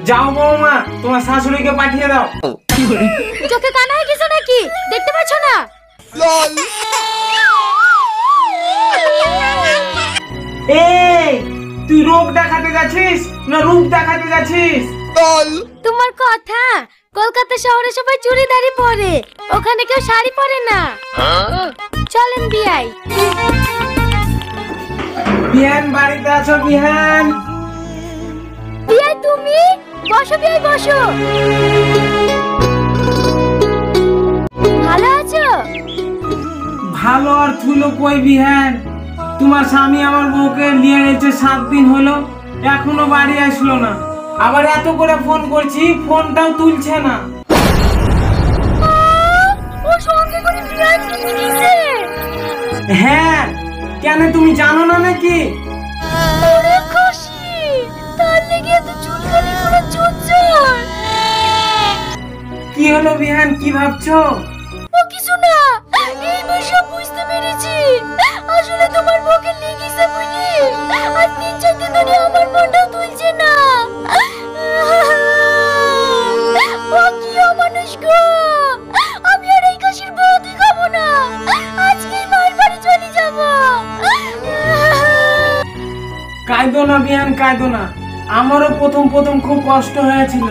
যাও বৌমা, তোমার শাশুড়িকে পাঠিয়ে দাও। চোখে কানা হয়ে গেছে নাকি? দেখতে পাচ্ছ না? এই তুই রোগ দেখাতে যাচ্ছিস না রূপ দেখাতে যাচ্ছিস? তোমার কথা, কলকাতা শহরে সবাই চুড়িদারি পরে, ওখানে কেউ শাড়ি পরে না। চলেন বিয়াই। বিহান বাড়িতে আছো? বিহান বিয়াই তুমি বসো, বিয়াই বসো। ভালো আছো? ভালো আর থুলো কই বিহান, তোমার স্বামী আমার বউকে নিয়ে গেছে 7 দিন হলো, এখনো বাড়ি আসলো না। আবার এত করে ফোন করছি, ফোনটাও তুলছে না। ও সঙ্গে করে বিয়াই নিয়ে গেছে? হ্যাঁ, কেন তুমি জানো না নাকি? ওরে খুশি, তার লেগে এত চুলকানি করে চুলচর। কি হলো বিহান, কি ভাবছো? ও কিছু না, এইবার সব বুঝতে পেরেছি। আসলে তোমার বউকে লেগেছে বলে আর 3-4 দিন ধরে আমার মনটাও তুলছে না। ও কি অমানুষ গো, আমি আর এই কাশির বউতি খাবো না, আজকেই মায়ের বাড়ি চলে যাবো। কাঁদো না বিহান, কাঁদো না। আমারও প্রথম প্রথম খুব কষ্ট হয়েছিল,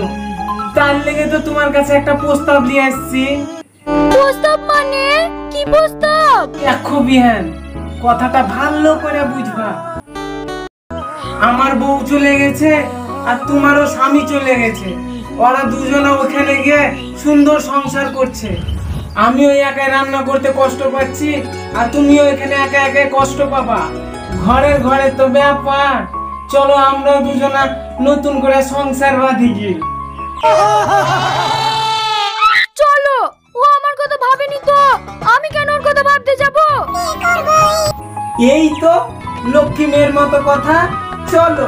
তার লেগে তো তোমার কাছে একটা প্রস্তাব নিয়ে আসছি। প্রস্তাব মানে? কি প্রস্তাব? দেখো বিহান, কথাটা ভালো করে বুঝবা। আমার বউ চলে গেছে আর তোমারও স্বামী চলে গেছে, ওরা দুজনে ওখানে গিয়ে সুন্দর সংসার করছে। আমিও একাই রান্না করতে কষ্ট পাচ্ছি আর তুমিও এখানে একা একা কষ্ট পাবা। ঘরের ঘরে তো ব্যাপার, চলো আমরা দুজনা নতুন করে সংসার বাঁধি গিয়ে। চলো, ও আমার কথা ভাবেনি তো আমি কেন ওর কথা ভাবতে যাব? এই তো লক্ষ্মী মেয়ের মতো কথা, চলো।